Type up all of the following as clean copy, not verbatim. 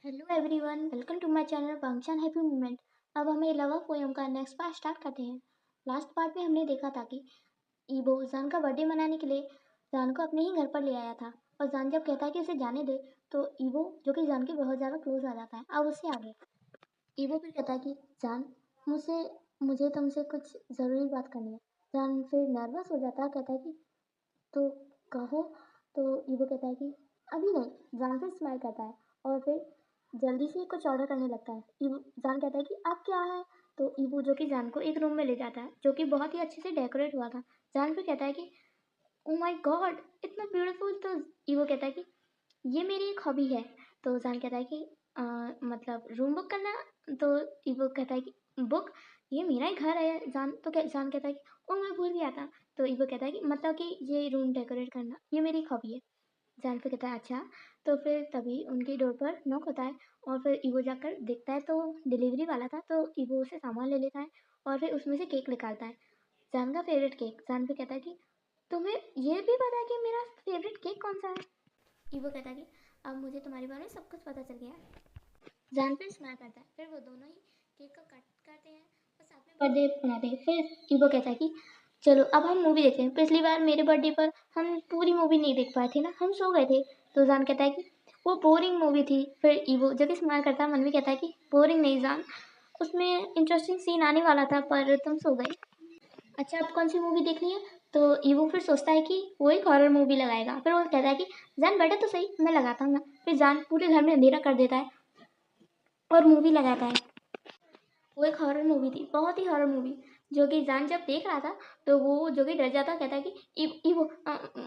Hello everyone, welcome to my channel function happy moment. अब हमें love poem का next part start करते हैं। लास्ट पार्ट में हमने देखा था कि ईबो जान का बर्थडे मनाने के लिए जान को अपने ही घर पर ले आया था। और जान जब कहता है कि उसे जाने दे तो ईबो जो कि जान के बहुत ज़्यादा क्लोज आ जाता है। अब उससे आगे ईबो फिर कहता है कि जान मुझसे मुझे तुमसे कुछ ज़रूरी बात करनी है। जान फिर नर्वस हो जाता है, कहता है कि तो कहो। तो ईवो कहता है कि अभी नहीं। जान फिर स्माइल करता है और फिर जल्दी से कुछ ऑर्डर करने लगता है। ईवो जान कहता है कि आप क्या है। तो ईवो जो कि जान को एक रूम में ले जाता है जो कि बहुत ही अच्छे से डेकोरेट हुआ था। जान फिर कहता है कि ओ माय गॉड, इतना ब्यूटीफुल। तो ईवो कहता है कि ये मेरी एक हॉबी है। तो जान कहता है कि मतलब रूम बुक करना। तो ईवो कहता है कि बुक, ये मेरा ही घर है जान। तो जान कहता है कि ओ मैं भूल गया था। तो ईवो कहता है कि मतलब कि ये रूम डेकोरेट करना ये मेरी एक हॉबी है। जान फिर कहता है अच्छा। तो फिर तभी उनकी डोर पर नॉक होता है और फिर ईवो जाकर देखता है तो डिलीवरी वाला था। तो ईवो उसे सामान ले लेता है और फिर उसमें से केक निकालता है, जान का फेवरेट केक। जान फिर कहता है कि तुम्हें ये भी पता है कि मेरा फेवरेट केक कौन सा है। ईवो कहता है कि अब मुझे तुम्हारे बारे में सब कुछ पता चल गया है। जान फिर स्माइल करता है। फिर वो दोनों ही केक को कट करते हैं और साथ में बर्थडे मनाते हैं। फिर ईवो कहता है कि चलो अब हम मूवी देखते हैं। पिछली बार मेरे बर्थडे पर हम पूरी मूवी नहीं देख पाए थे ना, हम सो गए थे। तो जान कहता है कि वो बोरिंग मूवी थी। फिर ईवो जो कि स्माइल करता है मन में कहता है कि बोरिंग नहीं जान, उसमें इंटरेस्टिंग सीन आने वाला था पर तुम सो गए। अच्छा, अब कौन सी मूवी देखनी है। तो ईवो फिर सोचता है कि वो एक हॉरर मूवी लगाएगा। फिर वो कहता है कि जान बैठा तो सही, मैं लगाता हूँ ना। फिर जान पूरे घर में अंधेरा कर देता है और मूवी लगाता है। वो एक हॉरर मूवी थी, बहुत ही हॉरर मूवी, जो कि जान जब देख रहा था तो वो जो कि डर जाता, कहता है कि ईवो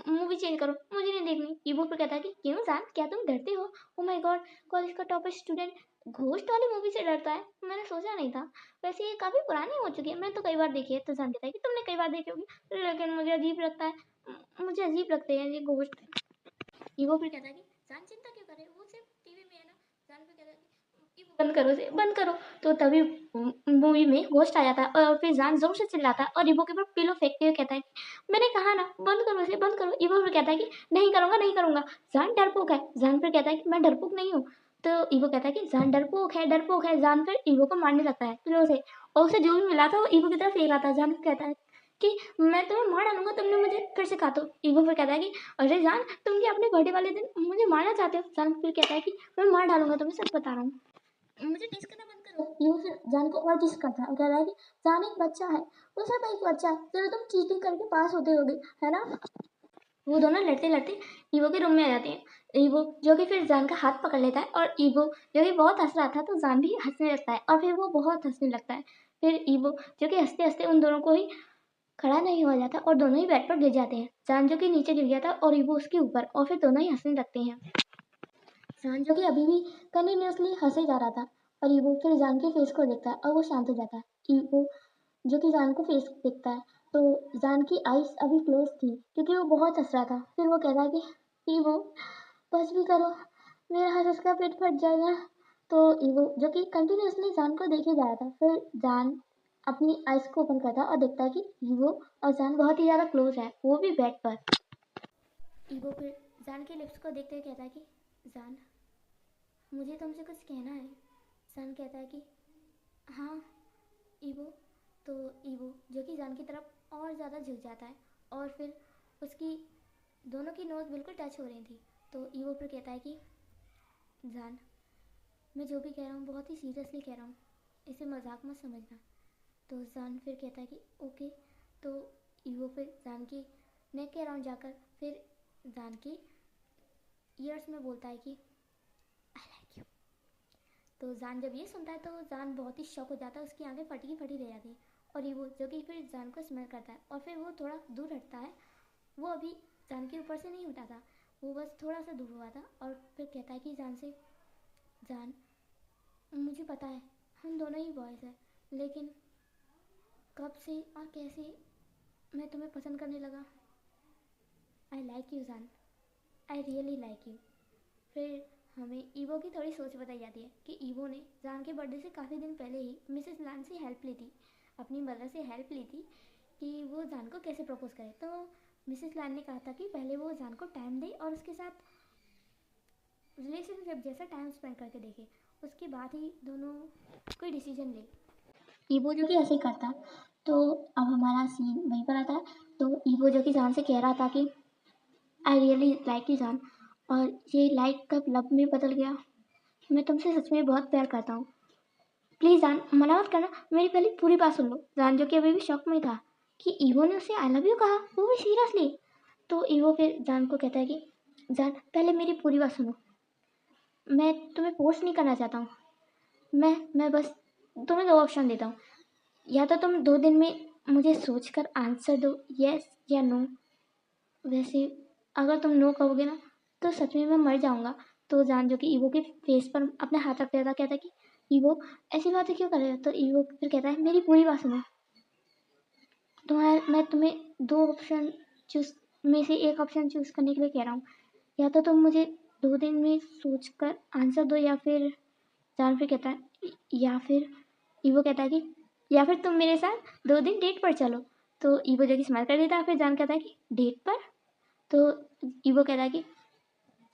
मूवी चेंज करो, मुझे नहीं देखनी। ईवो फिर कहता है कि क्यों जान, क्या तुम डरते हो। ओ माय गॉड, कॉलेज का टॉपर स्टूडेंट घोस्ट वाली मूवी से डरता है, मैंने सोचा नहीं था। वैसे ये काफ़ी पुरानी हो चुकी है, मैं तो कई बार देखी है। तो जान कहता है कि तुमने कई बार देखी होगी लेकिन मुझे अजीब लगता है, मुझे अजीब लगते हैं ये घोस्ट। ईवो फिर कहता है कि जान चिंता क्यों करे, वो सिर्फ टीवी में है ना। जान फिर कहता है कि ईवो बंद करो इसे, बंद करो। तो तभी मूवी में घोस्ट आ जाता है और फिर जान जोर से चिल्लाता है और ईवो के ऊपर पिलो फेंकते हुए कहता है कि मैंने कहा ना बंद करो इसे, बंद करो। ईवो फिर कहता है कि नहीं करूंगा, नहीं करूंगा। जान डरपोक है। जान फिर कहता है कि मैं डरपोक नहीं हूँ। तो ईवो कहता है कि जान डरपोक है, डरपोक है। जान फिर ईवो को मारने लगता है पिलो से और उसे जो भी मिला था वो ईवो की तरफ फेंक रहा था। जान फिर कहता है कि मैं तुम्हें मार डालूंगा, तुमने मुझे फिर से कहा। तो ईवो फिर कहता है कि अरे जान, तुम क्या अपने बर्थडे वाले दिन मुझे मारना चाहते हो। जान फिर कहता है कि मैं मार डालूंगा तुम्हें, सच बता रहा हूँ, मुझे टीज करना बंद करो। ईवो फिर जान को और टीज करता है और कह रहा है कि जान एक बच्चा है, वो सिर्फ एक बच्चा है, चलो तुम चीटिंग करके पास होते होगे है ना। वो दोनों लड़ते लड़ते ईवो के रूम में आ जाते हैं। ईवो जो कि फिर जान का हाथ पकड़ लेता है और ईवो जो कि बहुत हंस रहा था तो जान भी हंसने लगता है और फिर वो बहुत हंसने लगता है। फिर ईवो जो कि हंसते हंसते उन दोनों को ही खड़ा नहीं हो जाता और दोनों ही बेड पर गिर जाते हैं। जान जो कि नीचे गिर गया था और ईवो उसके ऊपर और फिर दोनों ही हंसने लगते हैं। जान जो कि अभी भी कंटिन्यूअसली हंसे जा रहा था और ईवो फिर जान के फेस को देखता है और वो शांत हो जाता है। ईवो जो कि जान को फेस देखता है तो जान की आईज अभी क्लोज थी क्योंकि वो बहुत हंस रहा था। फिर वो कहता है कि ईवो बस भी करो, मेरा हंस का पेट फट जाएगा। तो ईवो जो कि कंटिन्यूअसली जान को देखे जा रहा था फिर जान अपनी आइज को ओपन करता है और देखता है कि ईवो और जान बहुत ही ज़्यादा क्लोज है, वो भी बेड पर। ईवो फिर जान के लिप्स को देखते हुए कहता है कि जान मुझे तुमसे कुछ कहना है। जान कहता है कि हाँ ईवो। तो ईवो जो कि जान की तरफ और ज़्यादा झुक जाता है और फिर उसकी दोनों की नोज़ बिल्कुल टच हो रही थी। तो ईवो फिर कहता है कि जान मैं जो भी कह रहा हूँ बहुत ही सीरियसली कह रहा हूँ, इसे मजाक मत समझना। तो जान फिर कहता है कि ओके। तो ईवो फिर जान की नेक के अराउंड जाकर फिर जान की ईयर्स में बोलता है कि आई लाइक यू। तो जान जब ये सुनता है तो जान बहुत ही शॉक हो जाता है, उसकी आंखें फटी की फटी रह जाती हैं। और ईवो जो कि फिर जान को स्मेल करता है और फिर वो थोड़ा दूर हटता है। वो अभी जान के ऊपर से नहीं उठा था, वो बस थोड़ा सा दूर हुआ था और फिर कहता है कि जान से जान मुझे पता है हम दोनों ही बॉयज़ हैं, लेकिन कब से और कैसे मैं तुम्हें पसंद करने लगा। आई लाइक यू जान, आई रियली लाइक यू। फिर हमें ईवो की थोड़ी सोच बताई जाती है कि ईवो ने जान के बर्थडे से काफ़ी दिन पहले ही मिसेस लान से हेल्प ली थी, अपनी मदर से हेल्प ली थी कि वो जान को कैसे प्रपोज करे। तो मिसेस लान ने कहा था कि पहले वो जान को टाइम दे और उसके साथ रिलेशनशिप जैसा टाइम स्पेंड करके देखे, उसके बाद ही दोनों कोई डिसीजन ले। ईवो जो कि ऐसे ही करता। तो अब हमारा सीन वहीं पर आता है। तो ईवो जो कि जान से कह रहा था कि आई रियली लाइक यू जान, और ये लाइक कब लव में बदल गया। मैं तुमसे सच में बहुत प्यार करता हूँ, प्लीज़ जान मना मत करना, मेरी पहले पूरी बात सुन लो। जान जो कि अभी भी शॉक में था कि ईवो ने उसे आई लव यू कहा, वो भी सीरियसली। तो ईवो फिर जान को कहता है कि जान पहले मेरी पूरी बात सुनो, मैं तुम्हें फोर्स नहीं करना चाहता हूँ, मैं बस तुम्हें दो ऑप्शन देता हूँ, या तो तुम 2 दिन में मुझे सोचकर आंसर दो, यस या नो। वैसे अगर तुम नो कहोगे ना तो सच में मैं मर जाऊंगा। तो जान जो कि ईवो के फेस पर अपना हाथ रख देता, कहता है कि ईवो ऐसी बातें क्यों कर रहे हो। तो ईवो फिर कहता है मेरी पूरी बात सुनो, तुम्हारा मैं तुम्हें 2 ऑप्शन चूज में से एक ऑप्शन चूज करने के लिए कह रहा हूँ, या तो तुम मुझे 2 दिन में सोचकर आंसर दो, या फिर जान फिर कहता है या फिर ईवो कहता है कि या फिर तुम मेरे साथ 2 दिन डेट पर चलो। तो ईवो जो कि स्माइल कर देता है, फिर जान कहता है कि डेट पर। तो ईवो कहता है कि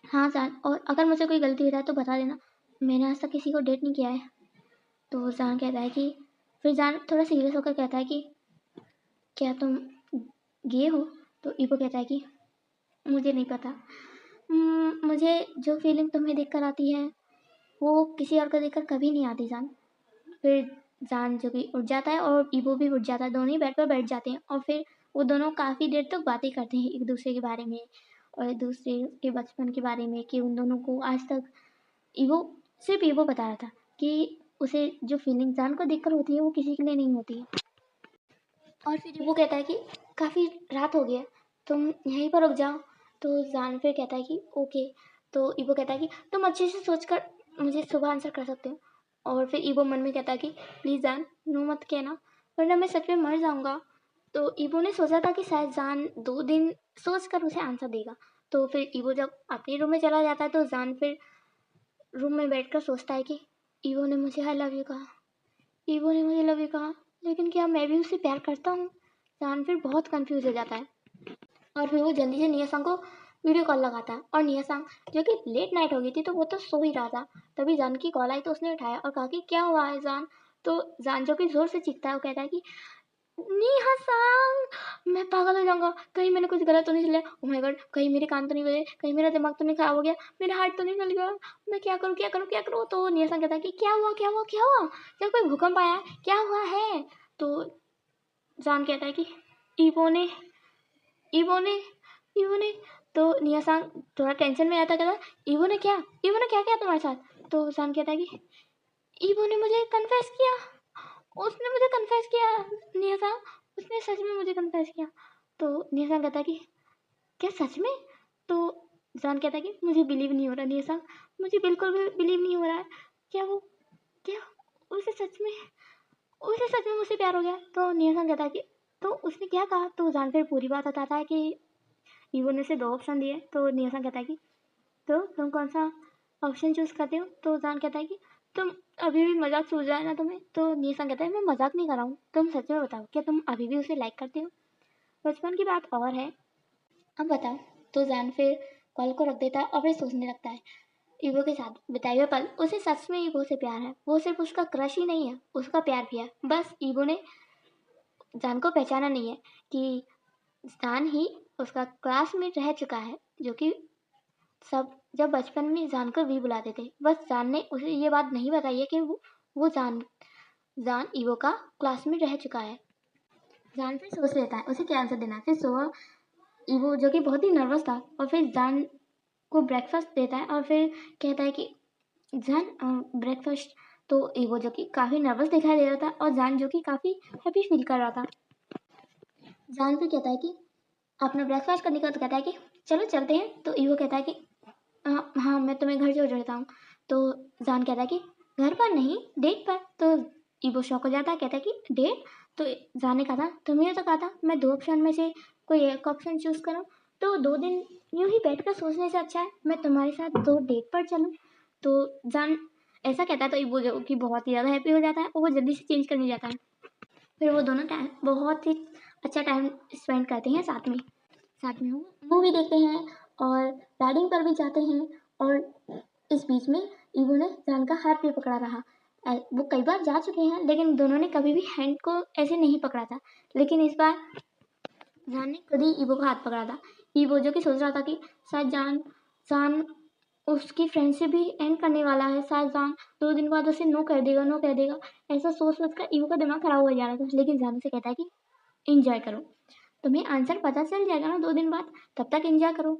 हाँ जान, और अगर मुझे कोई गलती हो जाए तो बता देना, मैंने आज तक किसी को डेट नहीं किया है। तो जान कहता है कि फिर जान थोड़ा सीरियस होकर कहता है कि क्या तुम गे हो। तो ईवो कहता है कि मुझे नहीं पता। मुझे जो फीलिंग तुम्हें देखकर आती है वो किसी और को देखकर कभी नहीं आती जान। फिर जान जो कि उठ जाता है और ईवो भी उठ जाता है, दोनों ही बेड पर बैठ जाते हैं, और फिर वो दोनों काफ़ी देर तक बातें करते हैं एक दूसरे के बारे में, और एक दूसरे के बचपन के बारे में, कि उन दोनों को आज तक ईवो सिर्फ ईवो बता रहा था कि उसे जो फीलिंग जान को देखकर होती है वो किसी के लिए नहीं होती है। और फिर ईवो कहता है कि काफ़ी रात हो गई है, तुम यहीं पर रुक जाओ। तो जान फिर कहता है कि ओके। तो ईवो कहता है कि तुम अच्छे से सोचकर मुझे सुबह आंसर कर सकते हो। और फिर ईवो मन में कहता है कि प्लीज़ जान नो मत कहना, वरना मैं सच में मर जाऊंगा। तो ईवो ने सोचा था कि शायद जान 2 दिन सोच कर उसे आंसर देगा। तो फिर ईवो जब अपने रूम में चला जाता है तो जान फिर रूम में बैठकर सोचता है कि ईवो ने मुझे आई लव यू कहा, ईवो ने मुझे लव यू कहा, लेकिन क्या मैं भी उसे प्यार करता हूँ। जान फिर बहुत कंफ्यूज हो जाता है, और फिर वो जल्दी से नियासंग को वीडियो कॉल लगाता है। और नियासंग जो कि लेट नाइट हो गई थी तो वो तो सो ही रहा था, तभी जान की कॉल आई तो उसने उठाया और कहा कि क्या हुआ है जान। तो जान जो कि जोर से चीखता है, वो कहता है कि निहासंग मैं पागल हो जाऊंगा, कहीं मैंने कुछ गलत तो नहीं चला, ओ माय गॉड, कहीं मेरे कान तो नहीं बजे, कहीं मेरा दिमाग तो नहीं खराब हो गया, मेरा हार्ट तो नहीं चल गया, मैं क्या करूँ क्या करूँ क्या करूँ। तो निहासंग कहता है कि क्या हुआ क्या हुआ क्या हुआ, क्या कोई भूकंप आया है, क्या हुआ है। तो जान कहता है कि ईवो ने ईवो ने ईवो ने। तो नियासांग थोड़ा टेंशन में आता, कहता ईवो ने क्या किया तुम्हारे साथ। तो जान कहता है कि ईवो ने मुझे कन्फेस किया, उसने मुझे कन्फेस किया नियासांग, उसने सच में मुझे कन्फेस किया। तो नियासांग कहता है कि क्या सच में। तो जान कहता है कि मुझे बिलीव नहीं हो रहा नियासांग, मुझे बिल्कुल भी बिलीव नहीं हो रहा है, क्या वो क्या उसे सच में उसे सच में मुझसे प्यार हो गया। तो नियासांग कहता है कि तो उसने क्या कहा। तो जान फिर पूरी बात बताता है कि ईवो ने उसे 2 ऑप्शन दिए। तो नियासा कहता है कि तो तुम कौन सा ऑप्शन चूज करते हो। तो जान कहता है कि तुम अभी भी मजाक सूझ रहा है ना तुम्हें। तो नियासा कहता है मैं मजाक नहीं कर रहा हूँ, तुम सच में बताओ क्या तुम अभी भी उसे लाइक करते हो। बचपन की बात और है, अब बताओ। तो जान फिर कॉल को रख देता है और फिर सोचने लगता है ईवो के साथ बिताए हुए पल, उसे सच में ईवो से प्यार है, वो सिर्फ उसका क्रश ही नहीं है, उसका प्यार भी है। बस ईवो ने जान को पहचाना नहीं है कि जान ही उसका क्लासमेट रह चुका है, जो कि सब जब बचपन में जान को वी बुलाते थे। बस जान ने उसे ये बात नहीं बताई है कि वो जान जान ईवो का क्लासमेट रह चुका है। जान फिर सोच लेता है उसे क्या आंसर देना है। फिर सुबह ईवो जो कि बहुत ही नर्वस था और फिर जान को ब्रेकफास्ट देता है और फिर कहता है कि जान ब्रेकफास्ट। तो ईवो जो कि काफ़ी नर्वस दिखाई दे रहा था और जान जो कि काफ़ी हैप्पी फील कर रहा था। जान फिर कहता है कि अपना ब्रेकफास्ट करने का तो कहता है कि चलो चलते हैं। तो ईवो कहता है कि हाँ मैं तुम्हें घर छोड़ देता हूँ। तो जान कहता है कि घर पर नहीं डेट पर। तो ईवो शॉक हो जाता है, कहता है कि डेट। तो जान ने कहा था तुम्हें तो कहा था मैं 2 ऑप्शन में से कोई एक ऑप्शन चूज करूँ, तो 2 दिन यूं ही बैठ कर सोचने से अच्छा है मैं तुम्हारे साथ 2 डेट पर चलूँ। तो जान ऐसा कहता है तो ईवो जो कि बहुत ही ज़्यादा हैप्पी हो जाता है और वो जल्दी से चेंज करने जाता है। फिर वो दोनों टाइम बहुत ही अच्छा टाइम स्पेंड करते हैं साथ में, साथ में मूवी देखते हैं और राइडिंग पर भी जाते हैं और इस बीच में ईवो ने जान का हाथ भी पकड़ा रहा। वो कई बार जा चुके हैं लेकिन दोनों ने कभी भी हैंड को ऐसे नहीं पकड़ा था, लेकिन इस बार जान ने खुद ही ईवो का हाथ पकड़ा था। ईवो जो कि सोच रहा था कि शायद जान जान उसकी फ्रेंडशिप भी एंड करने वाला है, शायद जान 2 दिन बाद उसे नो कर देगा, नो कह देगा, ऐसा सोच सोच कर ईवो का दिमाग खराब हो जा रहा था। लेकिन जान उसे कहता है कि एंजॉय करो, तुम्हें आंसर पता चल जाएगा ना 2 दिन बाद, तब तक एंजॉय करो।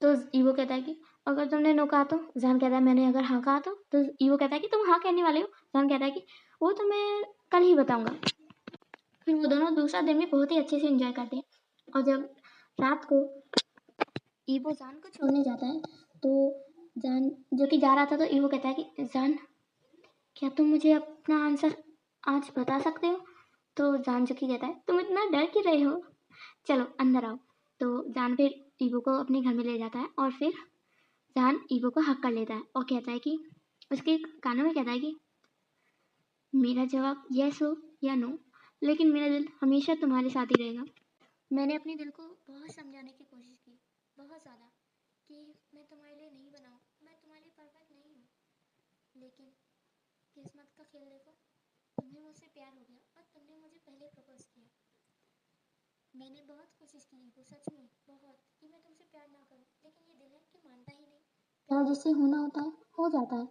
तो ईवो कहता है कि अगर तुमने नो कहा तो? जान कहता है मैंने अगर हाँ कहा तो ईवो कहता है कि तुम हाँ कहने वाले हो? जान कहता है कि वो तो मैं कल ही बताऊंगा। फिर वो दोनों दूसरा दिन भी बहुत ही अच्छे से एंजॉय करते हैं। और जब रात को ईवो जान को छोड़ने जाता है तो जान जो कि जा रहा था, तो ईवो कहता है कि जान क्या तुम मुझे अपना आंसर आज बता सकते हो? तो जान जो कि कहता है तुम इतना डर क्यों रहे हो, चलो अंदर आओ। तो जान फिर ईवो को अपने घर में ले जाता है और फिर जान ईवो को हक कर लेता है और कहता है कि उसके कानों में कहता है कि मेरा जवाब यस हो या नो, लेकिन मेरा दिल हमेशा तुम्हारे साथ ही रहेगा। मैंने अपने दिल को बहुत समझाने की कोशिश की, बहुत ज़्यादा, कि मैं तुम्हारे लिए नहीं बना हूँ, मैं तुम्हारे लिए परफेक्ट नहीं हूँ, लेकिन किस्मत का खेल देखो, तुम्हें मुझसे प्यार हो गया और तुमने मुझे पहले प्रपोज किया। मैंने बहुत कोशिश की वो सच में बहुत, कि मैं तुमसे प्यार ना करूं, लेकिन ये दिल है कि मानता ही नहीं। प्यार जिससे होना होता है हो जाता है,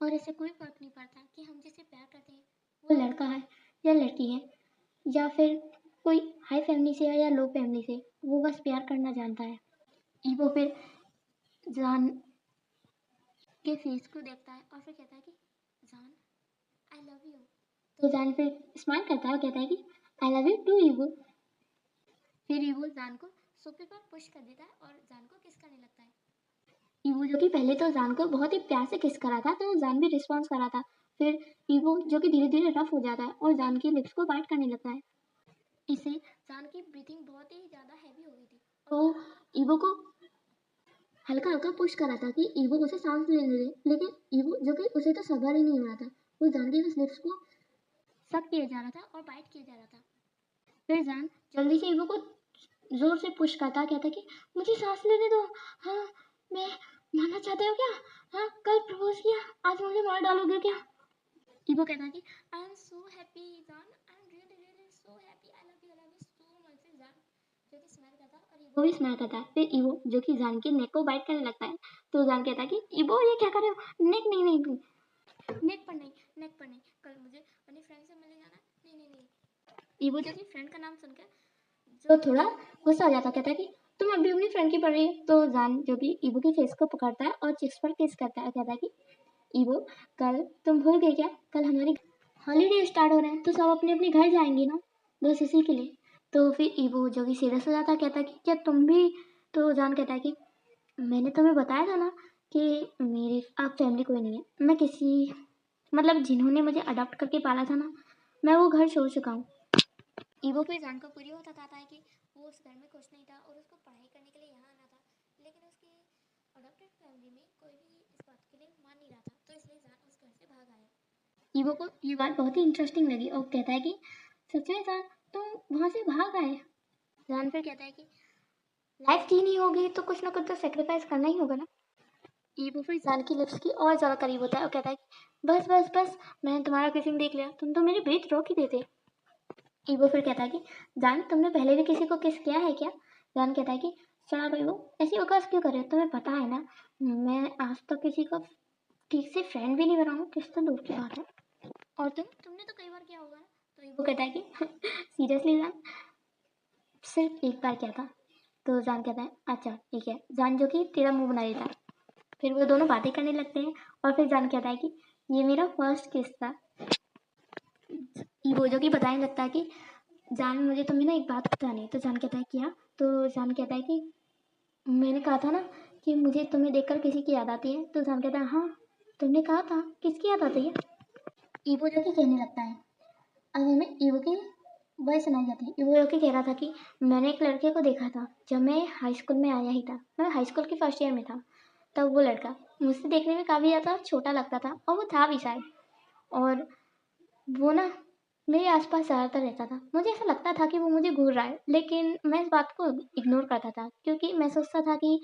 और ऐसे कोई फर्क नहीं पड़ता कि हम जिसे प्यार करते हैं वो लड़का है या लड़की है, या फिर कोई हाई फैमिली से है या लो फैमिली से, वो बस प्यार करना जानता है। ईवो फिर जान के फेस को देखता है और फिर कहता है कि जान आई लव यू। तो जान फिर स्माइल करता है और कहता है कि आई लव यू टू ईवो। फिर ईवो जान को सोफे पर पुश कर देता है और जान को किस करने लगता है। ईवो जो कि पहले तो जान को बहुत ही प्यार से किस करा था, तो जान भी रिस्पॉन्स करा था। फिर ईवो जो कि धीरे धीरे रफ हो जाता है और जान की लिप्स को बाइट करने लगता है। इससे जान की ब्रीथिंग बहुत ही ज़्यादा हैवी हो गई थी, तो ईवो को हल्का हल्का पुश करा था कि ईवो उसे सांस लेने दे, लेकिन ईवो जो कि उसे तो सब्र ही नहीं हो रहा था, वो जान की उस लिप्स को सक किया जा रहा था और बाइट किया जा रहा था। फिर जान जल्दी से ईवो को जोर से पुश करता, कहता कि मुझे सांस लेने दो, हाँ मैं मानना चाहते हो क्या? हाँ कल प्रपोज किया, आज मुझे मार डालोगे क्या? ईवो कहता कि आई एम सो हैप्पी जान, I am really really so happy, I love you so much. फिर जान जो कि स्माइल करता है और ईवो भी स्माइल करता है। फिर ईवो जो कि जान के नेक को बाइट करने लगता है, तो जान कहता है कि ईवो ये क्या कर रहे हो? नेक नहीं नहीं नहीं, नेक पर नहीं, नेक पर नहीं, कल मुझे अपनी फ्रेंड से मिलने जाना है, नहीं नहीं नहीं। ईवो जो कि फ्रेंड का नाम सुनकर जो थोड़ा गुस्सा आ जाता, कहता है कि तुम अभी अपनी फ्रेंड की पढ़ रही है। तो जान जो कि ईवो की फेस को पकड़ता है और चिक्स पर किस करता है, कहता है कि ईवो कल तुम भूल गए क्या, कल हमारी हॉलीडे स्टार्ट हो रहे हैं, तो सब अपने अपने घर जाएंगे ना, बस इसी के लिए। तो फिर ईवो जो कि सीरियस हो जाता है, कहता है कि क्या तुम भी? तो जान कहता है कि मैंने तुम्हें बताया था ना कि मेरी आप फैमिली कोई नहीं है, मैं किसी मतलब जिन्होंने मुझे अडॉप्ट करके पाला था ना, मैं वो घर छोड़ चुका हूँ। ईवो फिर जान को पूरी बताता है कि वो उस घर में खुश नहीं था और उसको पढ़ाई करने के लिए यहाँ आना था, लेकिन उसकी अडॉप्टेड फैमिली में कोई भी इस बात के लिए मान नहीं रहा था, तो इसलिए जान उस घर से भाग आया। ईवो को ये बात बहुत ही इंटरेस्टिंग लगी और कहता है कि सच में जान तुम वहाँ से भाग आए? जान फिर कहता है कि लाइफ जीनी होगी तो कुछ ना कुछ तो सेक्रीफाइस करना ही होगा ना। ईवो फिर जान की लिप्स की और ज़्यादा करीब होता है और कहता है कि बस बस बस, मैंने तुम्हारा किसिंग देख लिया, तुम तो मेरी ब्रीथ रोक ही देते। ईवो फिर कहता है कि जान तुमने पहले भी किसी को किस किया है क्या? जान कहता है कि शराब ईवो ऐसी बकवास क्यों कर रहे हो, तुम्हें पता है ना मैं आज तक किसी को ठीक से फ्रेंड भी नहीं बना हूँ, किस तो दूर की बात है। और तुमने तो कई बार किया होगा ना। तो ईवो कहता है कि सीरियसली जान सिर्फ एक बार किया था। तो जान कहता है अच्छा ठीक है, जान जो कि तेरा मुंह बना देता है। फिर वो दोनों बातें करने लगते हैं और फिर जान कहता है कि ये मेरा फर्स्ट किस था। ईवो जो कि बताने लगता है कि जान मुझे तुम्हें ना एक बात बतानी है। तो जान कहता है क्या? तो जान कहता है कि मैंने कहा था ना कि मुझे तुम्हें देखकर किसी की याद आती है। तो जान कहता है हाँ तुमने कहा था, किसकी याद आती है? ईवो जो कि कहने लगता है, अब हमें ईवो की वॉइस सुनाई जाती है। ईवो जो कि कह रहा था कि मैंने एक लड़के को देखा था जब मैं हाई स्कूल में आया ही था, मैं हाई स्कूल के फर्स्ट ईयर में था। तब वो लड़का मुझसे देखने में काफ़ी ज़्यादा छोटा लगता था और वो था भी शायद, और वो ना मेरे आसपास ज़्यादातर रहता था। मुझे ऐसा लगता था कि वो मुझे घूर रहा है, लेकिन मैं इस बात को इग्नोर करता था क्योंकि मैं सोचता था कि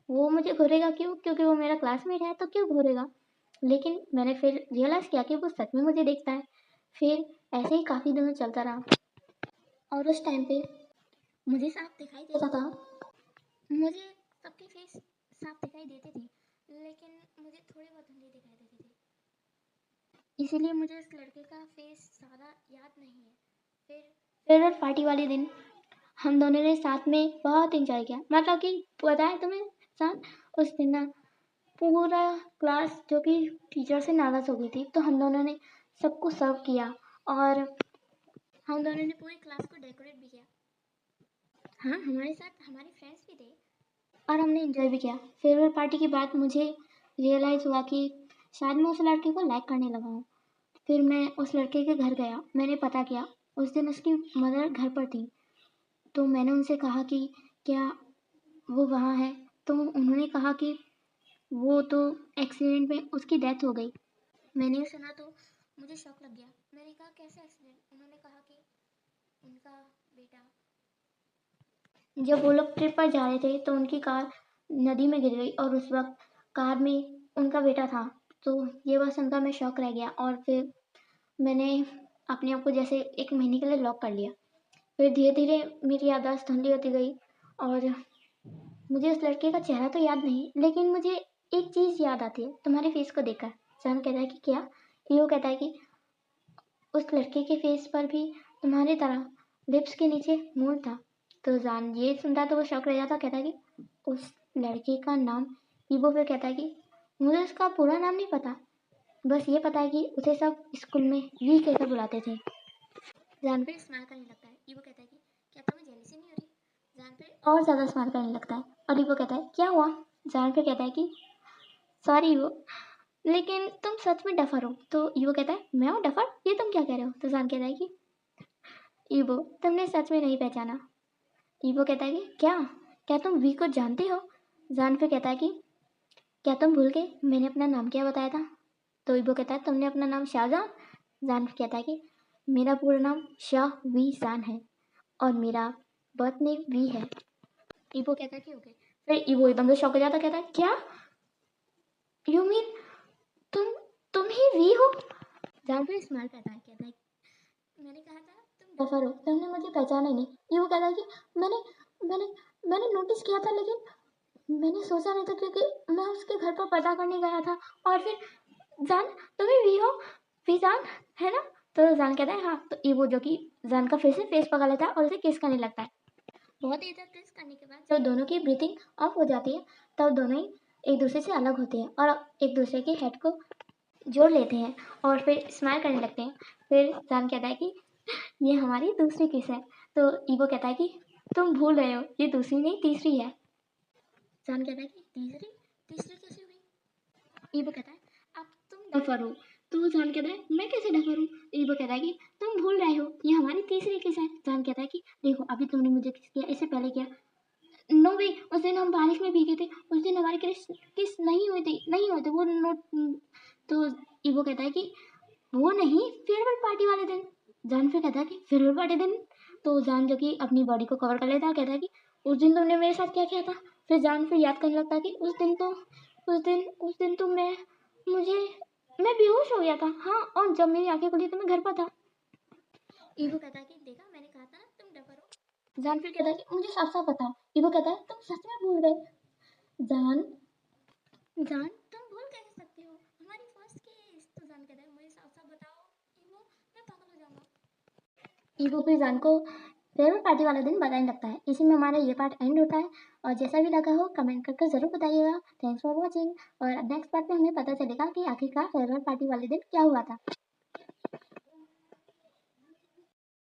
वो मुझे घूरेगा क्यों? क्योंकि वो मेरा क्लासमेट है तो क्यों घूरेगा? लेकिन मैंने फिर रियलाइज़ किया कि वो सच में मुझे देखता है। फिर ऐसे ही काफ़ी दिनों चलता रहा और उस टाइम पे मुझे साफ दिखाई देता था। मुझे सबके फेस साफ दिखाई देते थे, लेकिन मुझे थोड़े बहुत धुंधले दिखाई देते थे। इसीलिए मुझे उस लड़के का फेस ज़्यादा याद नहीं है। फिर फेयरवेल पार्टी वाले दिन हम दोनों ने साथ में बहुत एंजॉय किया। मतलब कि पता है तुम्हें साथ उस दिन ना पूरा क्लास जो कि टीचर से नाराज़ हो गई थी, तो हम दोनों ने सबको सर्व किया और हम दोनों ने पूरी क्लास को डेकोरेट भी किया। हाँ, हमारे साथ हमारे फ्रेंड्स भी थे और हमने एंजॉय भी किया। फेयरवेल पार्टी के बाद मुझे रियलाइज़ हुआ कि शायद मैं उस लड़के को लाइक करने लगा हूँ। फिर मैं उस लड़के के घर गया, मैंने पता किया। उस दिन उसकी मदर घर पर थी, तो मैंने उनसे कहा कि क्या वो वहाँ है? तो उन्होंने कहा कि वो तो एक्सीडेंट में उसकी डेथ हो गई। मैंने ये सुना तो मुझे शॉक लग गया। मैंने कहा कैसे एक्सीडेंट? उन्होंने कहा कि उनका बेटा, जब वो लोग ट्रिप पर जा रहे थे तो उनकी कार नदी में गिर गई और उस वक्त कार में उनका बेटा था। तो ये बात सुनकर मैं शॉक रह गया और फिर मैंने अपने आप को जैसे 1 महीने के लिए लॉक कर लिया। फिर धीरे धीरे मेरी याददाश्त धुंधली होती गई और मुझे उस लड़के का चेहरा तो याद नहीं, लेकिन मुझे एक चीज़ याद आती है तुम्हारे फेस को देखकर। जान कहता है कि क्या? यो कहता है कि उस लड़के के फेस पर भी तुम्हारी तरह लिप्स के नीचे मोड़ था। तो जान ये सुनता तो वो शौक रह जाता, कहता है कि उस लड़के का नाम ईबो। फिर कहता है कि मुझे उसका पूरा नाम नहीं पता, बस ये पता है कि उसे सब स्कूल में वी कहकर बुलाते थे। जान फिर स्माइल करने लगता है। ईबो कहता है कि क्या तुम्हें जेलसी नहीं हो रही? जान फिर और ज़्यादा स्माइल करने लगता है और ईबो कहता है क्या हुआ? जान फिर कहता है कि सॉरी ईबो, लेकिन तुम सच में डफर हो। तो ईबो कहता है मैं हूँ डफर? ये तुम क्या कह रहे हो? तो जान कहता है कि ईबो तुमने सच में नहीं पहचाना। ईबो कहता है कि क्या? क्या तुम वी को जानते हो? जान फिर कहता है कि क्या तुम भूल गए मैंने अपना नाम क्या बताया था? तो ईबो कहता है तुमने अपना नाम शाहजहां? जान फिर कहता है कि मेरा पूरा नाम शाह वी जान है और मेरा बर्थ नेम वी है। ईबो कहता है कि ओके। फिर ईबो एकदम से शॉक हो जाता, कहता है क्या? यू मीन तुम तुम ही वी हो? जान फिर स्माइल करता है, कहता है मैंने कहा था तुम डफर हो, तुमने मुझे पहचाना ही नहीं। ईबो कहता है कि मैंने मैंने मैंने नोटिस किया था, लेकिन मैंने सोचा नहीं था क्योंकि मैं उसके घर पर पता करने गया था। और फिर जान तुम ही वी हो? वी जान है ना? तो जान कहता है हाँ। तो ईबो जो कि जान का फिर से फेस पकड़ लेता है और उसे किस करने लगता है। बहुत ही इधर किस करने के बाद जब दोनों की ब्रीथिंग ऑफ हो जाती है तब दोनों ही एक दूसरे से अलग होते हैं और एक दूसरे के हेड को जोड़ लेते हैं और फिर स्माइल करने लगते हैं। फिर जान कहता है कि ये हमारी दूसरी किस है। तो ईगो कहता है कि तुम भूल रहे हो, ये दूसरी नहीं तीसरी है। जान कहता है कि तीसरी? तीसरी कैसे हुई? ईगो कहता है अब तुम डफर हो। तो जान कहता है मैं कैसे डफर हूँ? ईगो कहता है कि तुम भूल रहे हो, ये हमारी तीसरी किस है। जान कहता है कि देखो अभी तुमने मुझे किस किया, इससे पहले किया। नो वे, उस दिन हम बारिश में भीगे थे, उस दिन हमारी किस नहीं हुई थी, नहीं हुए थे वो नोट। तो ईगो कहता है कि वो नहीं, फेयरवेल पार्टी वाले दिन। जान फिर कहता है कि फेयरवेल पार्टी दिन? तो जान जो कि अपनी बॉडी को कवर कर लेता है, कहता है कि उस दिन तुमने मेरे साथ क्या किया था? फिर जान फिर याद करने लगता है कि उस दिन तो मुझे मैं बेहोश हो गया था। हाँ, और जब मेरी आंखें खुली तो मैं घर पर था। ईगो कहता है कि देखा मैंने कहा था ना तुम डफर हो। जान फिर कहता है कि मुझे साफ साफ बताओ। ईगो कहता है तुम सच में भूल गए। जान जान तुम भूल कैसे सकते हो हमारी फर्स्ट केस? तो जान कहता है मुझे साफ साफ बताओ ईगो, मैं पागल हो जाऊंगा। ईगो फिर जान को फेयरवेल पार्टी वाला दिन बताने लगता है। इसी में हमारा ये पार्ट एंड होता है और जैसा भी लगा हो कमेंट करके ज़रूर बताइएगा। Thanks for watching. और नेक्स्ट पार्ट में हमें पता चलेगा कि आखिरकार फेयरवेल पार्टी वाले दिन क्या हुआ था।